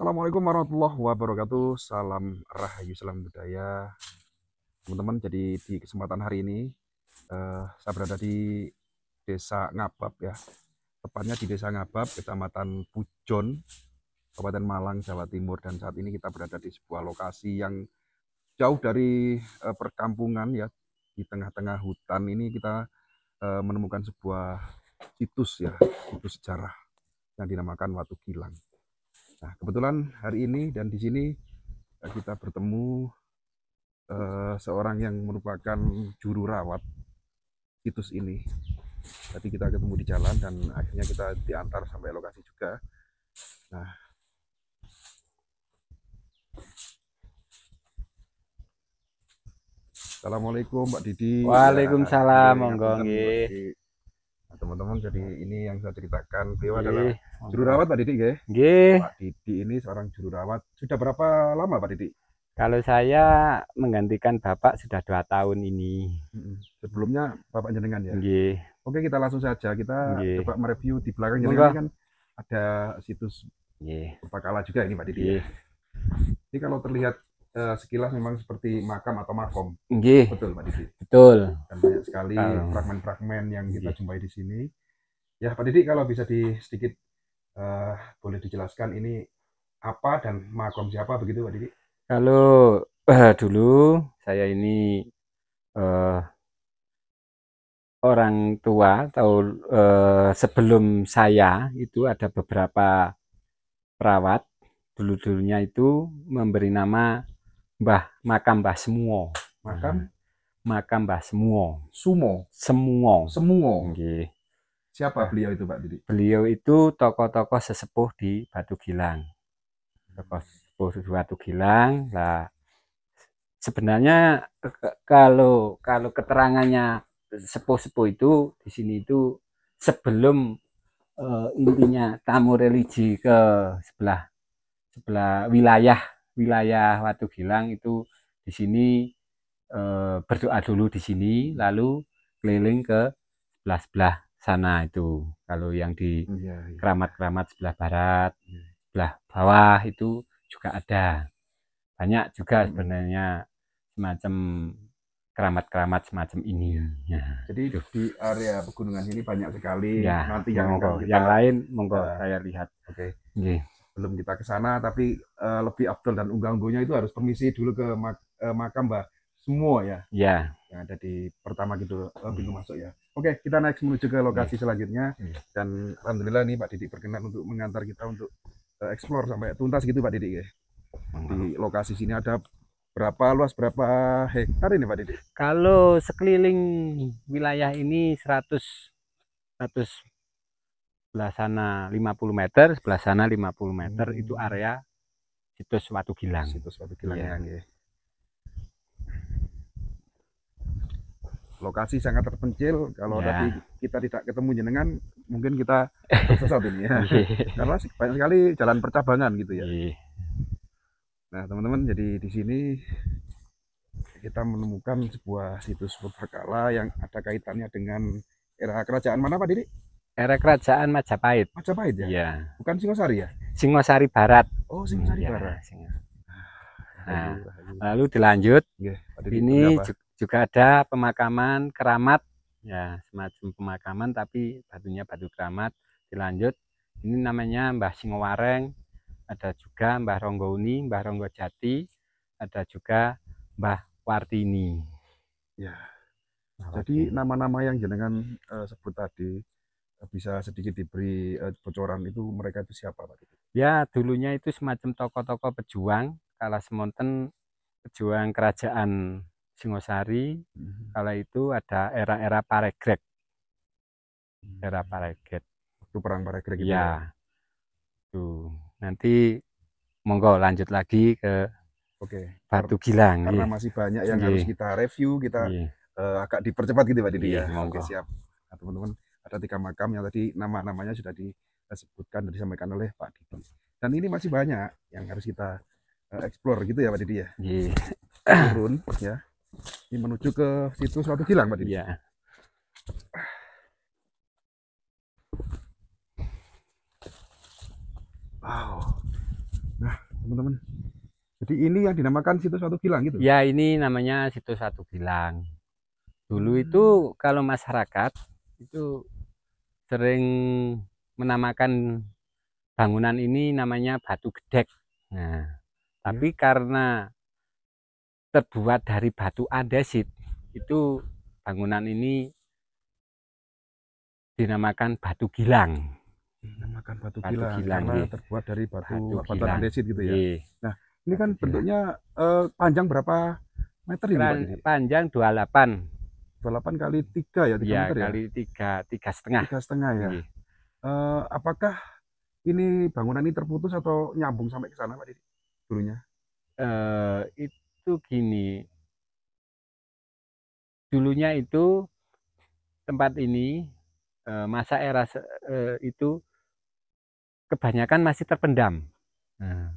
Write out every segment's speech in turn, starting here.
Assalamualaikum warahmatullahi wabarakatuh. Salam Rahayu, salam budaya, teman-teman. Jadi di kesempatan hari ini saya berada di Desa Ngabab ya, tepatnya di Desa Ngabab, Kecamatan Pujon, Kabupaten Malang, Jawa Timur. Dan saat ini kita berada di sebuah lokasi yang jauh dari perkampungan ya, di tengah-tengah hutan. Ini kita menemukan sebuah situs ya, situs sejarah yang dinamakan Watu Gilang. Nah, kebetulan hari ini dan di sini kita bertemu seorang yang merupakan juru rawat situs ini. Tadi kita ketemu di jalan dan akhirnya kita diantar sampai lokasi juga. Nah, Assalamualaikum Mbak Didi. Waalaikumsalam, Ya, monggo nggih. Nah, teman-teman, jadi ini yang saya ceritakan, beliau adalah Nggih, juru monggo. rawat Pak Didi, ya. Nggih, Pak Didi ini seorang juru rawat. Sudah berapa lama Pak Didi? kalau saya menggantikan Bapak sudah 2 tahun ini. Sebelumnya Bapak jenengan ya. Nggih, Oke, kita langsung saja. Kita nggih. coba mereview di belakang jenengan Monggo. ini kan ada situs Nggih, Purbakala juga ini Pak Didi ya. nggih. Ini kalau terlihat sekilas memang seperti makam atau makom. Nggih, Betul Pak Didi. betul. Dan banyak sekali Kalau fragmen-fragmen yang kita nggih. jumpai di sini. Ya Pak Didi, kalau bisa sedikit boleh dijelaskan ini apa dan makom siapa begitu Pak Didi? Kalau dulu saya ini eh, orang tua atau sebelum saya itu ada beberapa perawat dulu-dulunya itu memberi nama makam Mbah Semuo. Makam Makam Mbah Semuo. Sumo. Semuo. Semuo. Nggih. Siapa beliau itu Pak Didi? Beliau itu tokoh-tokoh sesepuh di Batu Gilang. Tokoh sesepuh di Batu Gilang. Lah sebenarnya kalau keterangannya sepuh-sepuh itu di sini itu sebelum intinya tamu religi ke sebelah sebelah wilayah Watu Gilang itu di sini berdoa dulu di sini lalu keliling ke sebelah-sebelah sana itu. Kalau yang di keramat-keramat sebelah barat, sebelah bawah itu juga ada. Banyak juga sebenarnya semacam keramat-keramat semacam ini. Ya. Jadi di area pegunungan ini banyak sekali Ya, nanti yang akan kita yang lain monggo saya lihat. Oke. Nggih. Belum kita ke sana, tapi lebih afdol dan unggah-ungguhnya itu harus permisi dulu ke makam Mbah Semua ya, Ya. yang ada di pertama gitu pintu masuk ya. Oke, kita naik menuju ke lokasi selanjutnya dan alhamdulillah nih Pak Didi berkenan untuk mengantar kita untuk explore sampai tuntas gitu Pak Didi ya. Di lokasi sini ada berapa hektar ini Pak Didi? Kalau sekeliling wilayah ini 100 sebelah sana 50 meter, sebelah sana 50 meter itu area situs Watu Gilang. Situs Watu Gilang ya. Lokasi sangat terpencil. Kalau tadi kita tidak ketemu jenengan, mungkin kita tersesat ini ya. Karena banyak sekali jalan percabangan gitu ya. Nah teman-teman, jadi di sini kita menemukan sebuah situs purbakala yang ada kaitannya dengan era kerajaan mana Pak Didi? Era kerajaan Majapahit. Majapahit ya? Iya. Bukan Singosari ya? Singosari Barat. Oh, Singosari Barat. Nah, lalu dilanjut. Ini juga ada pemakaman keramat, ya semacam pemakaman tapi batunya batu keramat. Dilanjut, ini namanya Mbah Singowareng, ada juga Mbah Ronggoni, Mbah Ronggojati, ada juga Mbah Wartini. Ya. Jadi nama-nama yang jenengan sebut tadi bisa sedikit diberi bocoran itu mereka itu siapa Pak? Ya dulunya itu semacam tokoh-tokoh pejuang, kala semonten pejuang kerajaan Singosari. Kala itu ada era-era Paregreg. Era Paregreg. Waktu perang Paregreg itu ya. Tuh, nanti monggo lanjut lagi ke Batu Gilang. Karena masih banyak yang harus kita review, kita agak dipercepat gitu Pak Didi ya. Oke, siap. Nah, teman-teman, ada 3 makam yang tadi nama-namanya sudah disebutkan dan disampaikan oleh Pak Didi. Dan ini masih banyak yang harus kita explore gitu ya Pak Didi ya. Turun ya. Ini menuju ke situs Watu Gilang Pak Didi. Iya. Wow. Nah, teman-teman. Jadi ini yang dinamakan Situs Watu Gilang gitu. Ya, ini namanya Situs Watu Gilang. Dulu itu kalau masyarakat itu sering menamakan bangunan ini namanya Batu Gedek. Nah, tapi karena terbuat dari batu andesit, itu bangunan ini dinamakan Batu Gilang. Dinamakan Batu Batu Gilang Gilang, karena iya. terbuat dari batu Gilang. andesit gitu ya. Iya. Nah, ini kan Batu bentuknya panjang berapa meter ini Pak Didi? Panjang 28. 28 kali 3 ya, 3 Iya, meter ya? kali 3,5. 3,5 ya. Iya. Apakah ini bangunan ini terputus atau nyambung sampai ke sana Pak Didi dulunya? Itu gini, dulunya itu tempat ini masa era itu kebanyakan masih terpendam. Nah,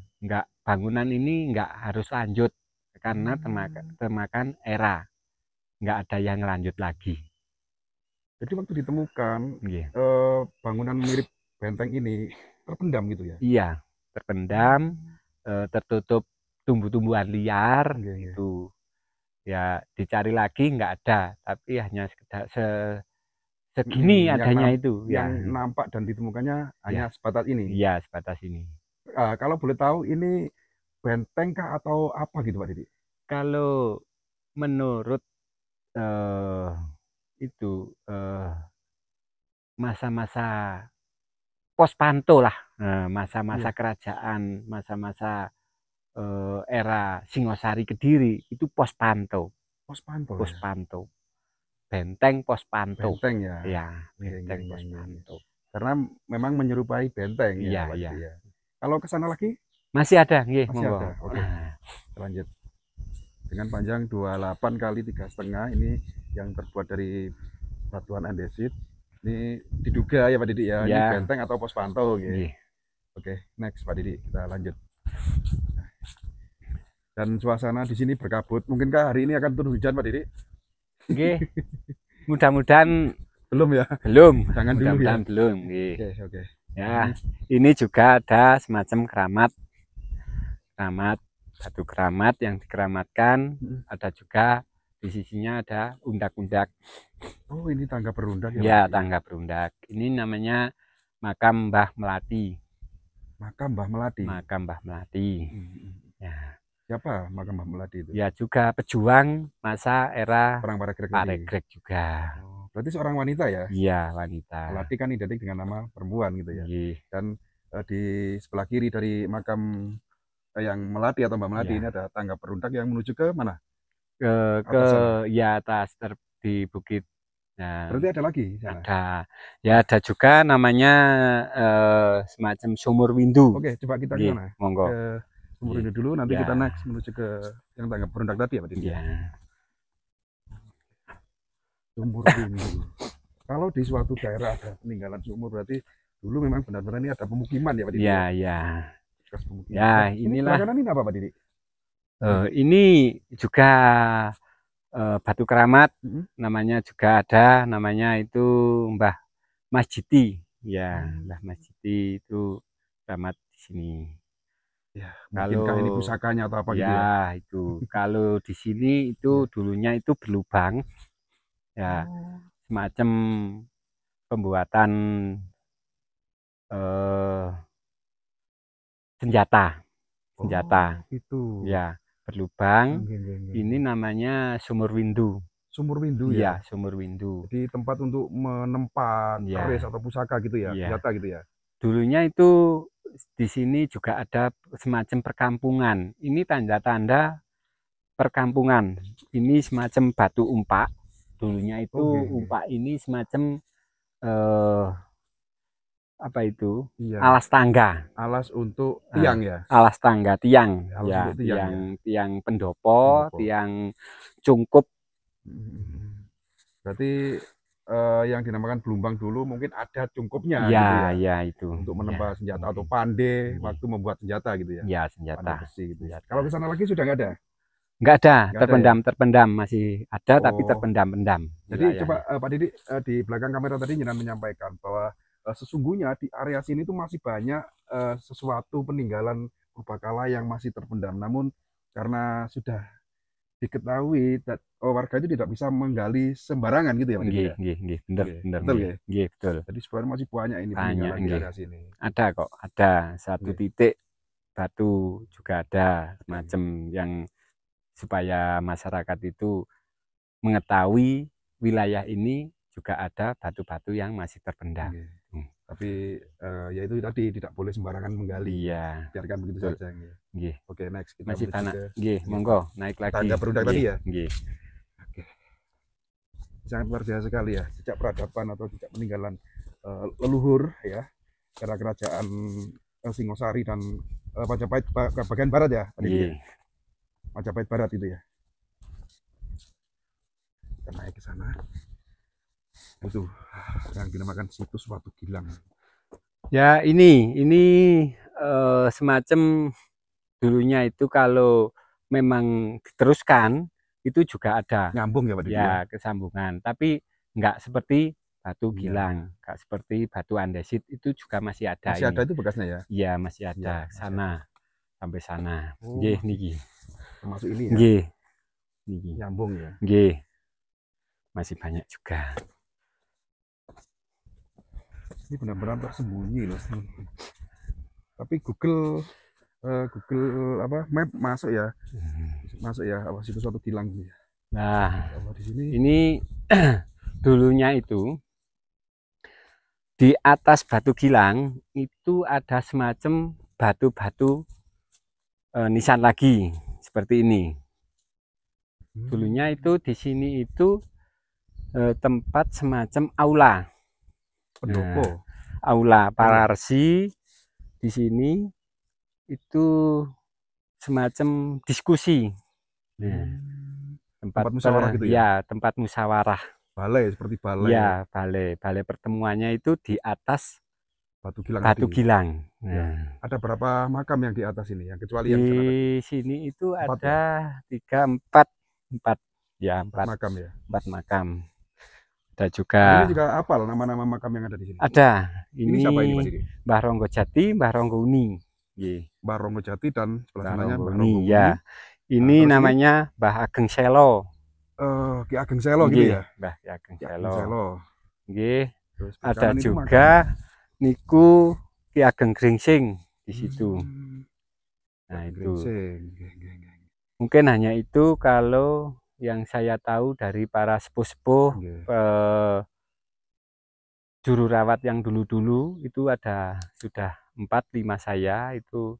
bangunan ini nggak harus lanjut karena termakan era, nggak ada yang lanjut lagi. Jadi waktu ditemukan Iya. Bangunan mirip benteng ini terpendam gitu ya? Iya, terpendam, tertutup tumbuh-tumbuhan liar gitu. Ya dicari lagi nggak ada, tapi hanya sekedar segini adanya itu. Yang nampak dan ditemukannya hanya sebatas ini. Iya, sebatas ini. Kalau boleh tahu ini benteng kah atau apa gitu Pak Didi? Kalau menurut itu masa-masa pos panto lah, masa-masa kerajaan, masa-masa era Singosari Kediri itu pos panto. Pos panto. Pos panto. Benteng pos panto. Benteng ya. Ya, benteng pos panto. Karena memang menyerupai benteng ya, Pak Iya. Didi ya. Kalau ke sana lagi? Masih ada, nggih, masih monggo. Ada. Oke. Lanjut. Dengan panjang 28 kali 3,5 ini yang terbuat dari batuan andesit. Ini diduga ya Pak Didi ya, ini benteng atau pos pantau gitu. Oke, next Pak Didi, kita lanjut. Dan suasana di sini berkabut. Mungkinkah hari ini akan turun hujan Pak Didi? Oke. Mudah-mudahan belum ya. Belum. Jangan dulu ya. Belum. Oke. Ya, ini juga ada semacam keramat. Batu keramat yang dikeramatkan. Ada juga di sisinya ada undak-undak. Oh, ini tangga berundak ya? Ya, tangga berundak. Ini namanya makam Mbah Melati. Makam Mbah Melati. Makam Mbah Melati. Ya. Siapa makam Mbah Melati itu? Ya, juga pejuang masa era Perang Parekrek juga. Oh, berarti seorang wanita ya? Iya, wanita. Melati kan identik dengan nama perempuan gitu ya. Dan di sebelah kiri dari makam yang Melati atau Mbah Melati ini ada tangga berundak yang menuju ke mana? Ya atas di bukit. Nah, berarti ada lagi sana? Ada. Ya, ada juga namanya semacam sumur windu. Oke, coba kita ke sana. Monggo. Ke sumur windu dulu, nanti kita next menuju ke yang tangga berundak tadi ya Pak Didi. Sumur windu. Kalau di suatu daerah ada peninggalan sumur, berarti dulu memang benar-benar ini ada pemukiman ya Pak Didi? Iya. Ya, inilah. Ini apa Pak Didi? Ini juga batu keramat, namanya juga ada, namanya itu Mbah Masjidi. Ya, Mbah Masjidi itu keramat di sini. Ya, mungkinkah ini pusakanya atau apa gitu ya? Ya, itu. Kalau di sini itu dulunya itu berlubang. Ya, semacam pembuatan senjata. Itu. Ya, berlubang. Ini namanya sumur windu. Sumur windu ya? Iya, sumur windu. Jadi tempat untuk menempat keris atau pusaka gitu ya, senjata gitu ya. Dulunya itu di sini juga ada semacam perkampungan. Ini tanda-tanda perkampungan. Ini semacam batu umpak. Dulunya itu umpak ini semacam apa itu? Alas tangga. Alas untuk tiang ya? Alas tangga, tiang. Ya, tiang pendopo, tiang cungkup. Berarti yang dinamakan belumbang dulu mungkin ada cungkupnya gitu ya? Ya, itu. Untuk menempa senjata atau pandai waktu membuat senjata gitu ya? Ya, senjata. Pandai besi gitu ya. Kalau ke sana lagi sudah nggak ada? Nggak ada, terpendam masih ada tapi terpendam. Jadi coba Pak Didi di belakang kamera tadi Nyiran menyampaikan bahwa sesungguhnya di area sini tuh masih banyak sesuatu peninggalan purbakala yang masih terpendam. Namun karena sudah diketahui warga itu tidak bisa menggali sembarangan gitu ya Pak Didi ya. Nggih, bener, Oke, bener, betul ya. nggih, betul. Jadi sebenarnya masih banyak ini Banyak, peninggalan di nggih. area sini. Ada kok, ada satu Oke. titik batu juga ada Oke. semacam yang supaya masyarakat itu mengetahui wilayah ini juga ada batu-batu yang masih terpendam. Oke. Tapi ya itu tadi tidak boleh sembarangan menggali. Iya, Biarkan begitu betul. saja. Nggih. Nggih. Oke, next kita Masih menuju tanah. ke Nggih, monggo naik lagi. tangga berudak tadi ya. Nggih. Oke. Sangat luar biasa sekali ya, jejak peradaban atau jejak peninggalan leluhur ya, era kerajaan Singosari dan Majapahit bagian barat ya, Pak Didi ya. Nggih. Majapahit Barat itu ya. Kita naik ke sana. Itu yang dinamakan situs Watu Gilang. Ya ini semacam dulunya itu kalau memang diteruskan itu juga ada Nyambung ya Pak Didi ya. ya kesambungan, tapi nggak seperti batu Iya. gilang, nggak seperti batu andesit, itu juga masih ada. Masih ini. ada itu bekasnya ya? Iya masih ada, Iya, sana sampai sana. Oh, Nggih niki. termasuk ini ya. Nggih. Niki. Nyambung ya. Nggih. Masih banyak juga. Ini benar-benar tersembunyi loh. Tapi Google apa map masuk ya. Masuk ya apa situs Watu Gilang ini. Nah, di sini ini dulunya itu di atas Batu Gilang itu ada semacam batu-batu nisan lagi seperti ini. Dulunya itu di sini itu tempat semacam aula. pendopo. Nah, aula para resi di sini itu semacam diskusi. Nah, tempat musyawarah gitu ya? Ya, tempat musyawarah. Balai seperti balai. Ya, balai pertemuannya itu di atas Batu Gilang. Batu Gilang. Nah, ya. Ada berapa makam yang di atas ini? Yang kecuali yang di sini itu 4 ada ya? 4 ya, 4 makam ya. 4 makam. Ada juga. Ini juga apal nama-nama makam yang ada di sini. Ada. Ini siapa ini Pak Didi? Mbah Ronggo Jati, Mbah Ronggo Uni. Mbah Ronggo Jati dan sebelah sananya Mbah Mbah Ronggo Ronggo Uni. Ya. Ini namanya Mbah Ageng Selo. Ki Ageng Selo gitu ya. Mbah Ki Ageng Selo. Nggih. Ada juga niku Ki Ageng Gringsing di situ. Nah, itu. Mungkin hanya itu kalau yang saya tahu dari para sepuh-sepuh juru rawat yang dulu-dulu itu ada sudah 4-5 saya itu.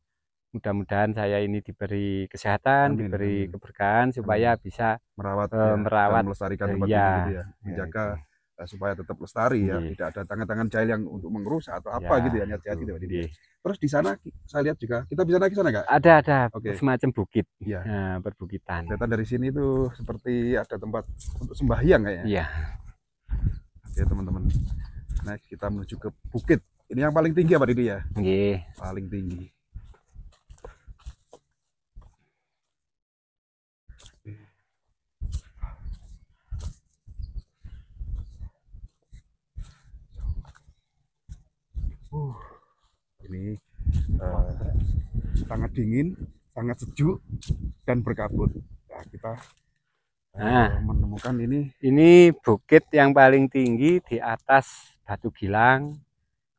Mudah-mudahan saya ini diberi kesehatan, diberi keberkahan supaya bisa merawat dan melestarikan tempat ini gitu ya, menjaga supaya tetap lestari ya, tidak ada tangan-tangan jahil yang untuk merusak atau apa gitu ya, niat jahat gitu. Terus di sana saya lihat juga kita bisa naik ke sana nggak? Ada semacam bukit, ya. Perbukitan. Kelihatan dari sini tuh seperti ada tempat untuk sembahyang kayaknya. Iya. Oke teman-teman, next kita menuju ke bukit. Ini yang paling tinggi ya Pak Didi ya? Iya. Paling tinggi. Ini sangat dingin, sangat sejuk dan berkabut. Nah, kita menemukan ini. Ini bukit yang paling tinggi di atas Batu Gilang.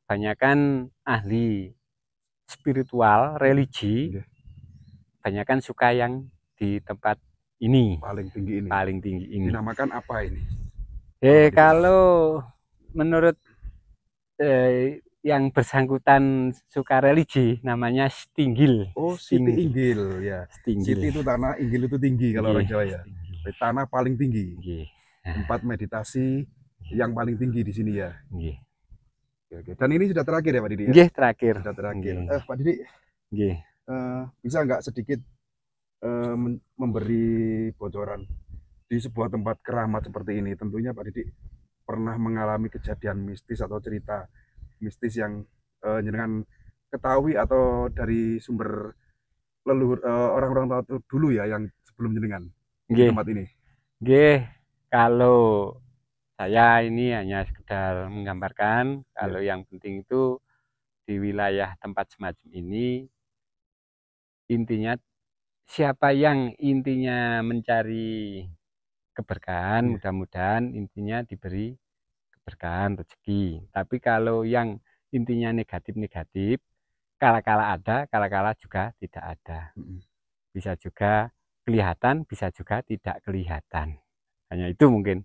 Kebanyakan ahli spiritual, religi, kebanyakan suka yang di tempat ini. Paling tinggi ini. Paling tinggi ini. Dinamakan apa ini? Kalau menurut yang bersangkutan suka religi namanya Stinggil. Oh, Siti Inggil ya. Stinggil. Siti itu tanah, Inggil itu tinggi kalau orang Jawa ya. Tanah paling tinggi. Tempat meditasi yang paling tinggi di sini ya. Dan ini sudah terakhir ya Pak Didi ya? Terakhir. Sudah terakhir. Pak Didi, bisa nggak sedikit memberi bocoran di sebuah tempat keramat seperti ini? Tentunya Pak Didi pernah mengalami kejadian mistis atau cerita mistis yang jenengan ketahui atau dari sumber leluhur orang-orang tua dulu ya yang sebelum jenengan di tempat ini. Kalau saya ini hanya sekedar menggambarkan, kalau yang penting itu di wilayah tempat semacam ini intinya siapa yang intinya mencari keberkahan, Iya. mudah-mudahan intinya diberi keberkahan rezeki. Tapi kalau yang intinya negatif-negatif, kala-kala ada, kala-kala juga tidak ada. Mm-mm. Bisa juga kelihatan, bisa juga tidak kelihatan. Hanya itu mungkin.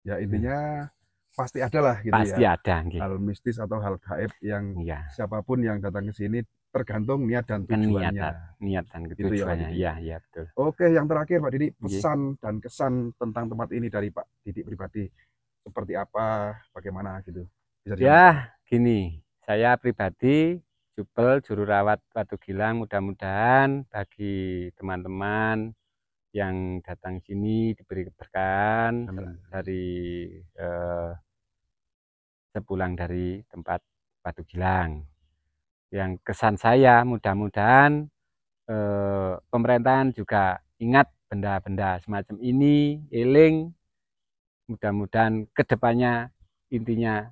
Ya intinya pasti ada lah gitu Pasti ya, ada, nggih. hal mistis atau hal gaib yang Iya, siapapun yang datang ke sini tergantung niat dan kan tujuannya. niat dan Gitu ya Pak tujuannya. Didi. Iya, iya betul. Oke, yang terakhir Pak Didi, Nggih. pesan dan kesan tentang tempat ini dari Pak Didi pribadi seperti apa, bagaimana gitu. Bisa disampaikan. Ya, gini, saya pribadi Jupel juru rawat Batu Gilang, mudah-mudahan bagi teman-teman yang datang sini diberi keberkahan Amin. dari eh, sepulang dari tempat Batu Gilang. Yang kesan saya mudah-mudahan pemerintahan juga ingat benda-benda semacam ini, eling, mudah-mudahan kedepannya intinya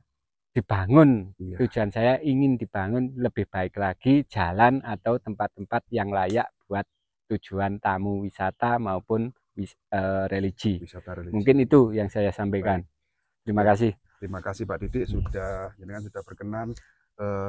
dibangun. Iya, Tujuan saya ingin dibangun lebih baik lagi jalan atau tempat-tempat yang layak buat tujuan tamu wisata maupun religi. wisata religi. Mungkin itu yang saya sampaikan. Baik. Terima Ya, kasih. terima kasih Pak Didi sudah berkenan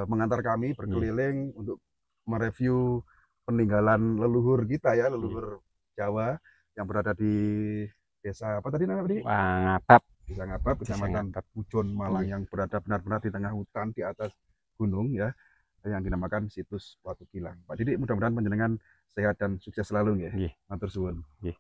mengantar kami Iya. berkeliling untuk mereview peninggalan leluhur kita ya, leluhur Jawa yang berada di desa apa tadi namanya Pak Didi? Wah, ngapap. Desa Ngabab, Desa Kecamatan ngapap. Pujon, Malang Iya. yang berada benar-benar di tengah hutan di atas gunung ya, yang dinamakan situs Watu Gilang. Pak Didi, mudah-mudahan panjenengan sehat dan sukses selalu ya. Iya. Matur suwun. Iya.